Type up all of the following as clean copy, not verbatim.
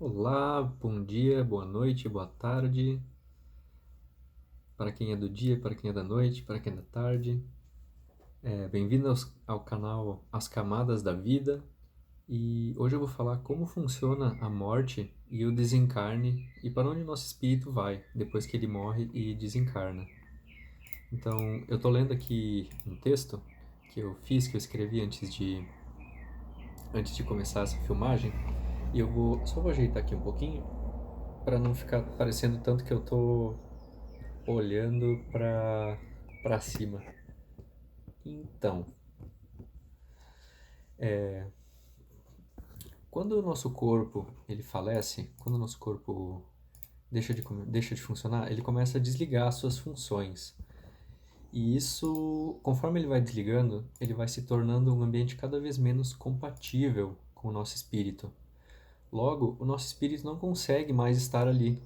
Olá, bom dia, boa noite, boa tarde, para quem é do dia, para quem é da noite, para quem é da tarde. Bem-vindo ao canal As Camadas da Vida e hoje eu vou falar como funciona a morte e o desencarne e para onde nosso espírito vai depois que ele morre e desencarna. Então, eu estou lendo aqui um texto que eu escrevi antes de começar essa filmagem e só vou ajeitar aqui um pouquinho para não ficar parecendo tanto que eu tô olhando para cima. Então, quando o nosso corpo ele falece, quando o nosso corpo deixa de funcionar, ele começa a desligar as suas funções. E isso, conforme ele vai desligando, ele vai se tornando um ambiente cada vez menos compatível com o nosso espírito. Logo, o nosso espírito não consegue mais estar ali.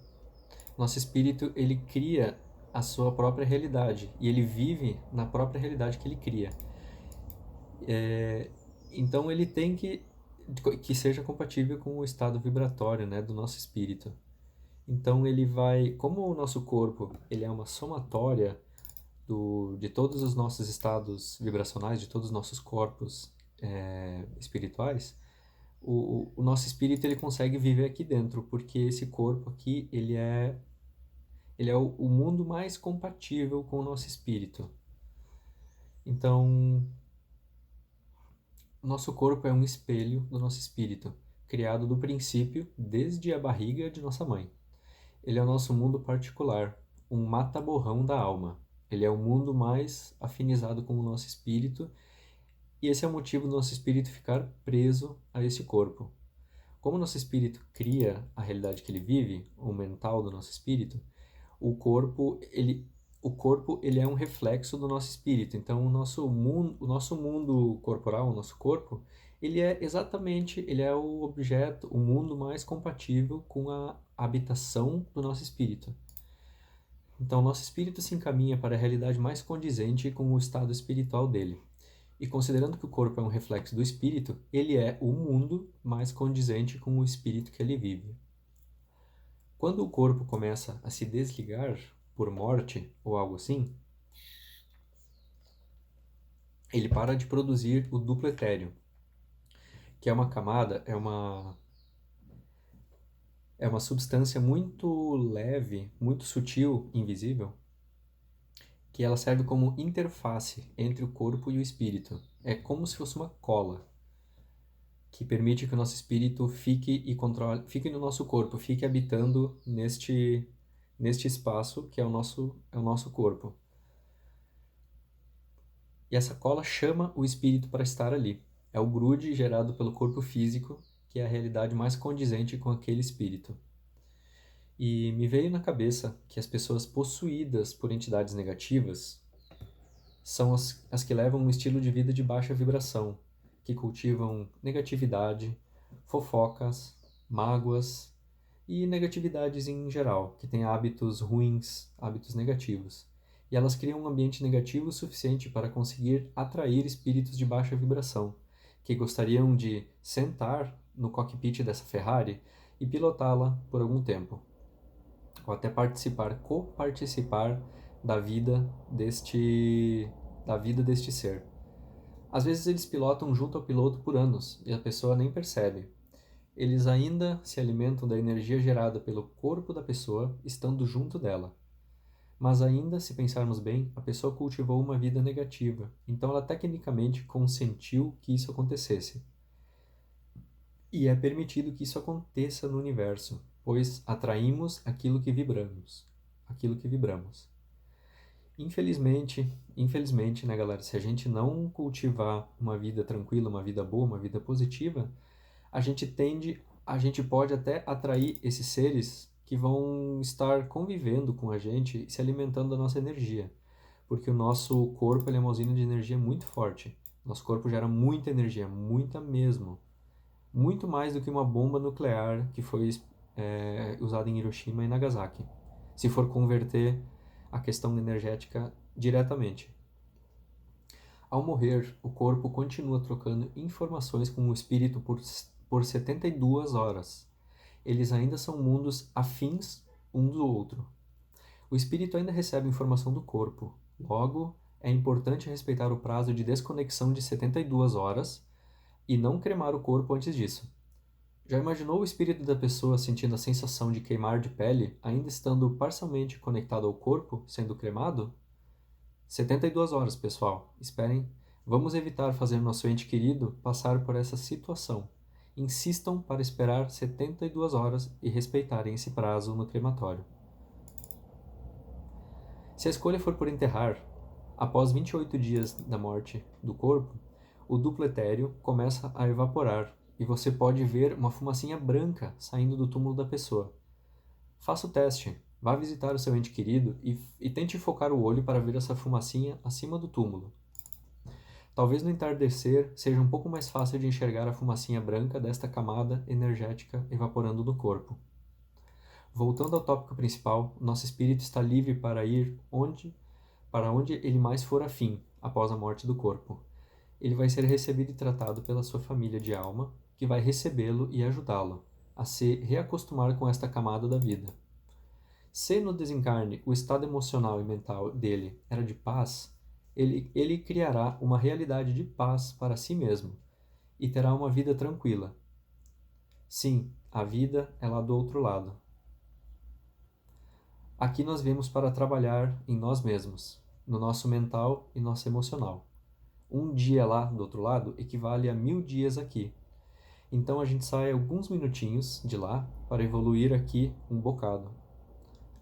Nosso espírito ele cria a sua própria realidade e ele vive na própria realidade que ele cria. Então ele tem que seja compatível com o estado vibratório, né, do nosso espírito. Então ele vai, como o nosso corpo ele é uma somatória de todos os nossos estados vibracionais, de todos os nossos corpos espirituais, o nosso espírito ele consegue viver aqui dentro, porque esse corpo aqui ele é o mundo mais compatível com o nosso espírito. Então nosso corpo é um espelho do nosso espírito, criado do princípio desde a barriga de nossa mãe. Ele é o nosso mundo particular, um mata-borrão da alma. Ele é o mundo mais afinizado com o nosso espírito, e esse é o motivo do nosso espírito ficar preso a esse corpo. Como o nosso espírito cria a realidade que ele vive, o mental do nosso espírito, o corpo ele é um reflexo do nosso espírito. Então o nosso mundo corporal, o nosso corpo, ele é o objeto, o mundo mais compatível com a habitação do nosso espírito. Então, nosso espírito se encaminha para a realidade mais condizente com o estado espiritual dele. E considerando que o corpo é um reflexo do espírito, ele é o mundo mais condizente com o espírito que ele vive. Quando o corpo começa a se desligar por morte ou algo assim, ele para de produzir o duplo etéreo, que é uma camada, é uma substância muito leve, muito sutil, invisível, que ela serve como interface entre o corpo e o espírito. É como se fosse uma cola que permite que o nosso espírito fique no nosso corpo, fique habitando neste espaço que é o nosso corpo. E essa cola chama o espírito para estar ali. É o grude gerado pelo corpo físico, que é a realidade mais condizente com aquele espírito. E me veio na cabeça que as pessoas possuídas por entidades negativas são as que levam um estilo de vida de baixa vibração, que cultivam negatividade, fofocas, mágoas e negatividades em geral, que têm hábitos ruins, hábitos negativos. E elas criam um ambiente negativo o suficiente para conseguir atrair espíritos de baixa vibração, que gostariam de sentar no cockpit dessa Ferrari e pilotá-la por algum tempo, ou até coparticipar da vida deste ser. Às vezes eles pilotam junto ao piloto por anos e a pessoa nem percebe. Eles ainda se alimentam da energia gerada pelo corpo da pessoa estando junto dela. Mas ainda, se pensarmos bem, a pessoa cultivou uma vida negativa, então ela tecnicamente consentiu que isso acontecesse. E é permitido que isso aconteça no universo, pois atraímos aquilo que vibramos. Aquilo que vibramos. Infelizmente, né, galera, se a gente não cultivar uma vida tranquila, uma vida boa, uma vida positiva, a gente pode até atrair esses seres que vão estar convivendo com a gente e se alimentando da nossa energia. Porque o nosso corpo ele é uma usina de energia muito forte. Nosso corpo gera muita energia, muita mesmo. Muito mais do que uma bomba nuclear que foi usada em Hiroshima e Nagasaki. Se for converter a questão energética diretamente. Ao morrer, o corpo continua trocando informações com o espírito por 72 horas. Eles ainda são mundos afins um do outro. O espírito ainda recebe informação do corpo. Logo, é importante respeitar o prazo de desconexão de 72 horas e não cremar o corpo antes disso. Já imaginou o espírito da pessoa sentindo a sensação de queimar de pele, ainda estando parcialmente conectado ao corpo, sendo cremado? 72 horas, pessoal. Esperem. Vamos evitar fazer nosso ente querido passar por essa situação. Insistam para esperar 72 horas e respeitarem esse prazo no crematório. Se a escolha for por enterrar, após 28 dias da morte do corpo, o duplo etéreo começa a evaporar e você pode ver uma fumacinha branca saindo do túmulo da pessoa. Faça o teste. Vá visitar o seu ente querido e tente focar o olho para ver essa fumacinha acima do túmulo. Talvez no entardecer seja um pouco mais fácil de enxergar a fumacinha branca desta camada energética evaporando do corpo. Voltando ao tópico principal, nosso espírito está livre para ir para onde ele mais for afim após a morte do corpo. Ele vai ser recebido e tratado pela sua família de alma, que vai recebê-lo e ajudá-lo a se reacostumar com esta camada da vida. Se no desencarne o estado emocional e mental dele era de paz, ele criará uma realidade de paz para si mesmo e terá uma vida tranquila. Sim, a vida é lá do outro lado. Aqui nós viemos para trabalhar em nós mesmos, no nosso mental e nosso emocional. Um dia lá do outro lado equivale a 1000 dias aqui. Então a gente sai alguns minutinhos de lá para evoluir aqui um bocado.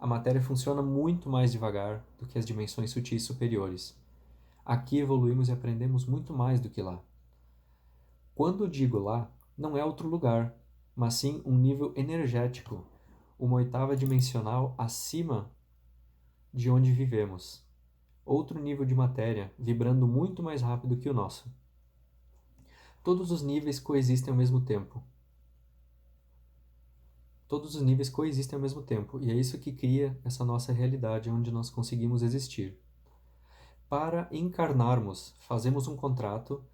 A matéria funciona muito mais devagar do que as dimensões sutis superiores. Aqui evoluímos e aprendemos muito mais do que lá. Quando digo lá, não é outro lugar, mas sim um nível energético, uma oitava dimensional acima de onde vivemos. Outro nível de matéria, vibrando muito mais rápido que o nosso. Todos os níveis coexistem ao mesmo tempo. Todos os níveis coexistem ao mesmo tempo, e é isso que cria essa nossa realidade onde nós conseguimos existir. Para encarnarmos, fazemos um contrato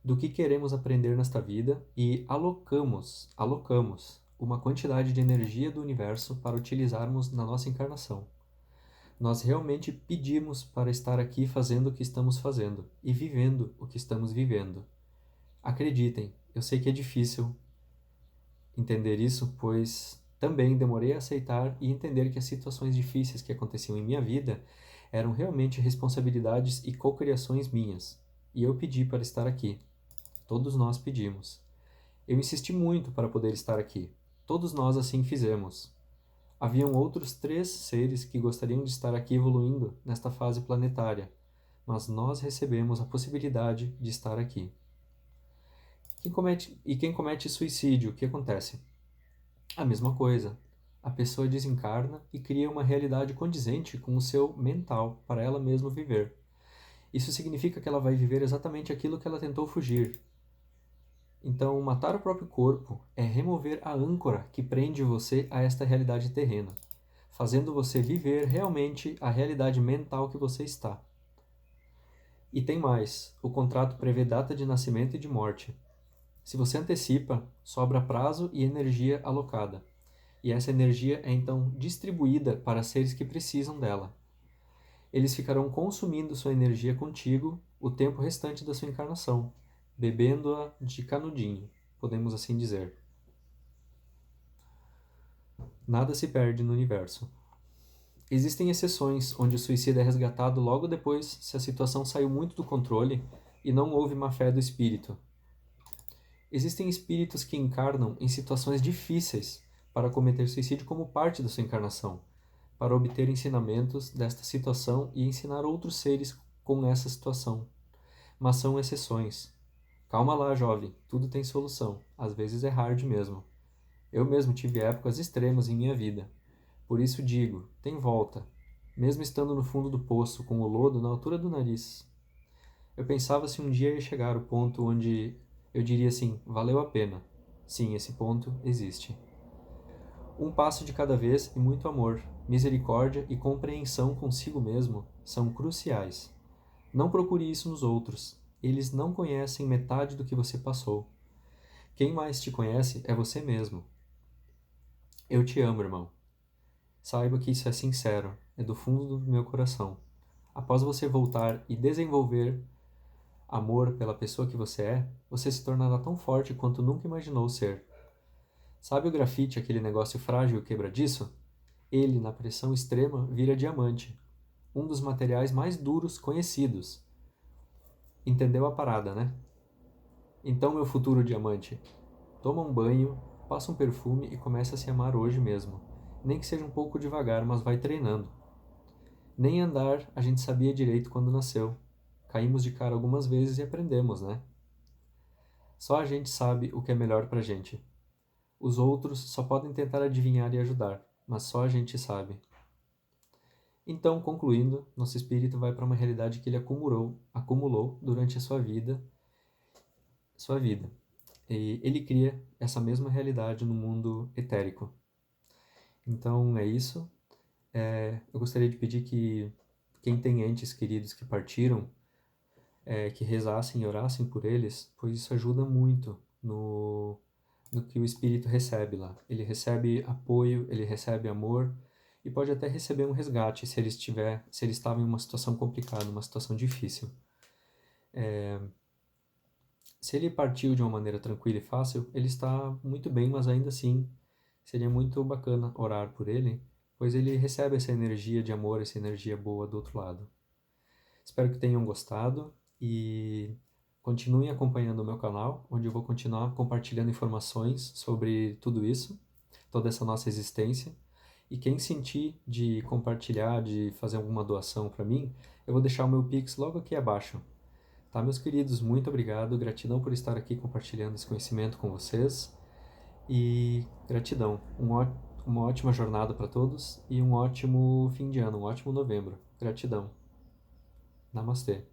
do que queremos aprender nesta vida e alocamos uma quantidade de energia do universo para utilizarmos na nossa encarnação. Nós realmente pedimos para estar aqui fazendo o que estamos fazendo e vivendo o que estamos vivendo. Acreditem, eu sei que é difícil entender isso, pois também demorei a aceitar e entender que as situações difíceis que aconteciam em minha vida eram realmente responsabilidades e cocriações minhas. E eu pedi para estar aqui. Todos nós pedimos. Eu insisti muito para poder estar aqui. Todos nós assim fizemos. Haviam outros 3 seres que gostariam de estar aqui evoluindo nesta fase planetária, mas nós recebemos a possibilidade de estar aqui. Quem comete suicídio, o que acontece? A mesma coisa. A pessoa desencarna e cria uma realidade condizente com o seu mental para ela mesma viver. Isso significa que ela vai viver exatamente aquilo que ela tentou fugir. Então, matar o próprio corpo é remover a âncora que prende você a esta realidade terrena, fazendo você viver realmente a realidade mental que você está. E tem mais: o contrato prevê data de nascimento e de morte. Se você antecipa, sobra prazo e energia alocada, e essa energia é então distribuída para seres que precisam dela. Eles ficarão consumindo sua energia contigo o tempo restante da sua encarnação, bebendo-a de canudinho, podemos assim dizer. Nada se perde no universo. Existem exceções onde o suicida é resgatado logo depois se a situação saiu muito do controle e não houve má fé do espírito. Existem espíritos que encarnam em situações difíceis para cometer suicídio como parte da sua encarnação, para obter ensinamentos desta situação e ensinar outros seres com essa situação. Mas são exceções. Calma lá, jovem, tudo tem solução. Às vezes é hard mesmo. Eu mesmo tive épocas extremas em minha vida. Por isso digo, tem volta, mesmo estando no fundo do poço com o lodo na altura do nariz. Eu pensava se um dia ia chegar o ponto onde eu diria assim, valeu a pena. Sim, esse ponto existe. Um passo de cada vez e muito amor, misericórdia e compreensão consigo mesmo são cruciais. Não procure isso nos outros. Eles não conhecem metade do que você passou. Quem mais te conhece é você mesmo. Eu te amo, irmão. Saiba que isso é sincero, é do fundo do meu coração. Após você voltar e desenvolver amor pela pessoa que você se tornará tão forte quanto nunca imaginou ser. Sabe o grafite, aquele negócio frágil e quebradiço? Ele, na pressão extrema, vira diamante, um dos materiais mais duros conhecidos. Entendeu a parada, né? Então, meu futuro diamante, toma um banho, passa um perfume e comece a se amar hoje mesmo. Nem que seja um pouco devagar, mas vai treinando. Nem andar a gente sabia direito quando nasceu. Caímos de cara algumas vezes e aprendemos, né? Só a gente sabe o que é melhor pra gente. Os outros só podem tentar adivinhar e ajudar, mas só a gente sabe. Então, concluindo, nosso espírito vai para uma realidade que ele acumulou durante a sua vida. E ele cria essa mesma realidade no mundo etérico. Então é isso. Eu gostaria de pedir que quem tem entes queridos que partiram, que rezassem e orassem por eles, pois isso ajuda muito no que o espírito recebe lá. Ele recebe apoio, ele recebe amor e pode até receber um resgate se ele estava em uma situação complicada, uma situação difícil. Se ele partiu de uma maneira tranquila e fácil, ele está muito bem, mas ainda assim seria muito bacana orar por ele, pois ele recebe essa energia de amor, essa energia boa do outro lado. Espero que tenham gostado e continuem acompanhando o meu canal, onde eu vou continuar compartilhando informações sobre tudo isso, toda essa nossa existência. E quem sentir de compartilhar, de fazer alguma doação para mim, eu vou deixar o meu Pix logo aqui abaixo. Tá, meus queridos, muito obrigado, gratidão por estar aqui compartilhando esse conhecimento com vocês e gratidão. Uma ótima jornada para todos e um ótimo fim de ano, um ótimo novembro. Gratidão. Namastê.